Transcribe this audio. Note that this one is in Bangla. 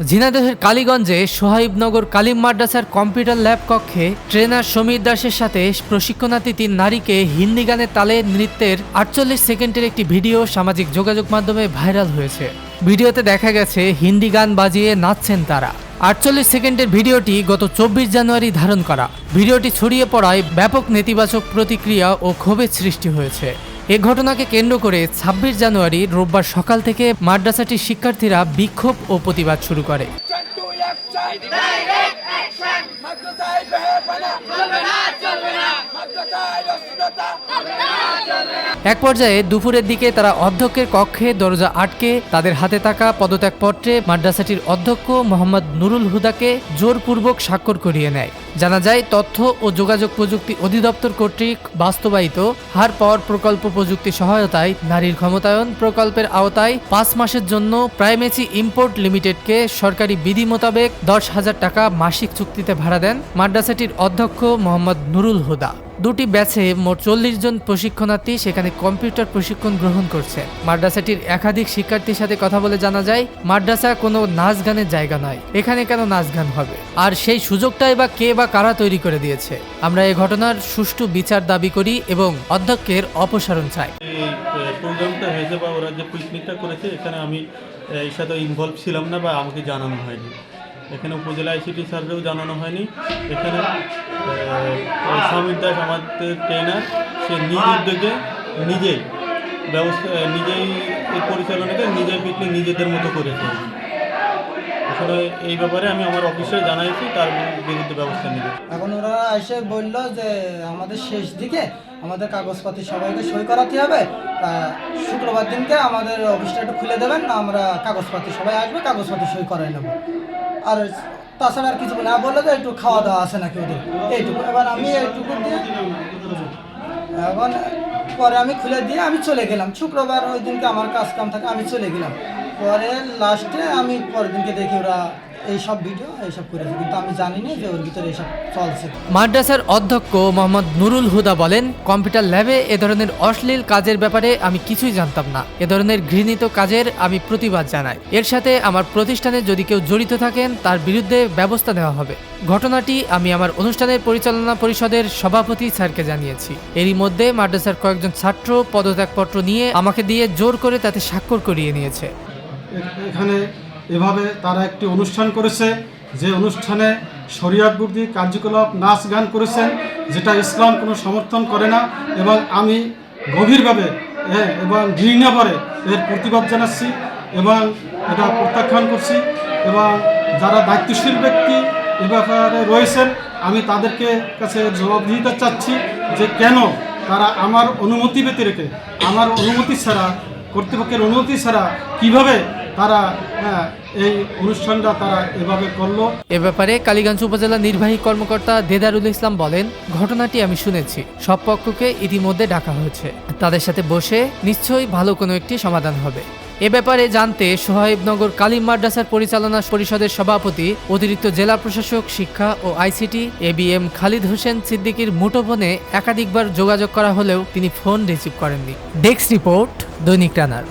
ঝিনাইদহের কালীগঞ্জে সোহাইবনগর কালিম মাদ্রাসার কম্পিউটার ল্যাব কক্ষে ট্রেনার সমীর দাসের সাথে প্রশিক্ষণার্থী ৩ নারীকে হিন্দি গানের তালে নৃত্যের ৪৮ সেকেন্ডের একটি ভিডিও সামাজিক যোগাযোগ মাধ্যমে ভাইরাল হয়েছে। ভিডিওতে দেখা গেছে হিন্দি গান বাজিয়ে নাচছেন তারা। ৪৮ সেকেন্ডের ভিডিওটি গত ২৪ জানুয়ারি ধারণ করা। ভিডিওটি ছড়িয়ে পড়ায় ব্যাপক নেতিবাচক প্রতিক্রিয়া ও ক্ষোভের সৃষ্টি হয়েছে। এ ঘটনাকে কেন্দ্র করে ২৬ জানুয়ারি রোববার সকাল থেকে মাদ্রাসাটির শিক্ষার্থীরা বিক্ষোভ ও প্রতিবাদ শুরু করে। এক পর্যায়ে দুপুরের দিকে তারা অধ্যক্ষের কক্ষে দরজা আটকে তাদের হাতে থাকা পদত্যাগপত্রে মাদ্রাসাটির অধ্যক্ষ মোহাম্মদ নুরুল হুদাকে জোরপূর্বক স্বাক্ষর করিয়ে নেয়। জানা যায়, তথ্য ও যোগাযোগ প্রযুক্তি অধিদপ্তর কর্তৃক বাস্তবায়িত হার পাওয়ার প্রকল্প প্রযুক্তি সহায়তায় নারীর ক্ষমতায়ন প্রকল্পের আওতায় ৫ মাসের জন্য প্রাইমেসি ইম্পোর্ট লিমিটেডকে সরকারি বিধি মোতাবেক ১০,০০০ টাকা মাসিক চুক্তিতে ভাড়া দেন মাদ্রাসাটির অধ্যক্ষ মোহাম্মদ নুরুল হুদা। দুটি ব্যাচে মোট ৪০ জন প্রশিক্ষণার্থী সেখানে কম্পিউটার প্রশিক্ষণ গ্রহণ করছে। মাদ্রাসাটির একাধিক শিক্ষার্থীর সাথে কথা বলে জানা যায়, মাদ্রাসা কোনো নাচ গানের জায়গা নয়, এখানে কেন নাচ গান হবে, আর সেই সুযোগটাই বা কে বা কারা তৈরি করে দিয়েছে। আমরা এই ঘটনার সুষ্ঠু বিচার দাবি করি এবং অধ্যক্ষের অপসারণ চাই। এই প্রোগ্রামটা হয়েছে বা ওরা যে পিকনিকটা করেছে, এখানে আমি এর সাথে ইনভলভ ছিলাম না বা আমাকে জানানো হয়নি। এখানে উপজেলা আইসিটি স্যারকেও জানানো হয়নি। এখানে সমীর দাস আমাদের ট্রেনার, সে নিজ উদ্যোগে নিজেই এই পরিচালনাকে নিজের পিকনিক নিজেদের মতো করেছে। আসলে এই ব্যাপারে আমি আমার অফিসে জানাইছি, তার বিরুদ্ধে ব্যবস্থা নেবে। এখন ওরা এসে বললো যে আমাদের শেষ দিকে আমাদের কাগজপাতি সবাইকে সই করাতে হবে, শুক্রবার দিনকে আমাদের অফিসটা একটু খুলে দেবেন, আমরা কাগজপাতি সবাই আসবে, কাগজপাতি সই করাই নেবো। আর তাছাড়া আর কিছু না বললো যে একটু খাওয়া দাওয়া আছে নাকি ওদের, এইটুকু। এবার আমি এইটুকু দিয়ে এখন পরে আমি খুলে দিয়ে আমি চলে গেলাম। শুক্রবার ওই দিনকে আমার কাজ কাম থাকে, আমি চলে গেলাম। পরে লাস্টে আমি পরের দিনকে দেখি ওরা এইসব ভিডিও এইসব করেছে, কিন্তু আমি জানি না যে ওর ভিতরে এইসব চলছে। মাদ্রাসার অধ্যক্ষ মোহাম্মদ নুরুল হুদা বলেন, কম্পিউটার ল্যাবে এ ধরনের অশ্লীল কাজের ব্যাপারে আমি কিছুই জানতাম না। এ ধরনের ঘৃণিত কাজের আমি প্রতিবাদ জানাই। এর সাথে আমার প্রতিষ্ঠানে যদি কেউ জড়িত থাকেন তার বিরুদ্ধে ব্যবস্থা নেওয়া হবে। ঘটনাটি আমি আমার অনুষ্ঠানের পরিচালনা পরিষদের সভাপতি স্যারকে জানিয়েছি। এরই মধ্যে মাদ্রাসার কয়েকজন ছাত্র পদত্যাগপত্র নিয়ে আমাকে দিয়ে জোর করে তাতে স্বাক্ষর করিয়ে নিয়েছে। এখানে এভাবে তারা একটি অনুষ্ঠান করেছে, যে অনুষ্ঠানে শরিয়ত বিরোধী কার্যকলাপ নাচ গান করেছেন, যেটা ইসলাম কোনো সমর্থন করে না, এবং আমি গভীরভাবে এবং ঘৃণা করে এর প্রতিবাদ জানাচ্ছি এবং এটা প্রত্যাখ্যান করছি। এবং যারা দায়িত্বশীল ব্যক্তি এ ব্যাপারে রয়েছেন, আমি তাদেরকে কাছে জবাবদিহিতা চাচ্ছি যে কেন তারা আমার অনুমতি ব্যতিরেকে, আমার অনুমতি ছাড়া, কর্তৃপক্ষের অনুমতি ছাড়া কিভাবে তারা এই অনুষ্ঠানটা তারা এভাবে করলো। এ ব্যাপারে কালীগঞ্জ উপজেলা নির্বাহী কর্মকর্তা দেদারুল ইসলাম বলেন, ঘটনাটি আমি শুনেছি, সব পক্ষকে ইতিমধ্যে ডাকা হয়েছে, তাদের সাথে বসে নিশ্চয়ই ভালো কোনো একটি সমাধান হবে। এ ব্যাপারে জানতে সোহাইবনগর কালিম মাদ্রাসার পরিচালনা পরিষদের সভাপতি অতিরিক্ত জেলা প্রশাসক শিক্ষা ও আইসিটি ABM খালিদ হোসেন সিদ্দিকীর মুঠোফোনে একাধিকবার যোগাযোগ করা হলেও তিনি ফোন রিসিভ করেননি। ডেস্ক রিপোর্ট, দৈনিক রানার।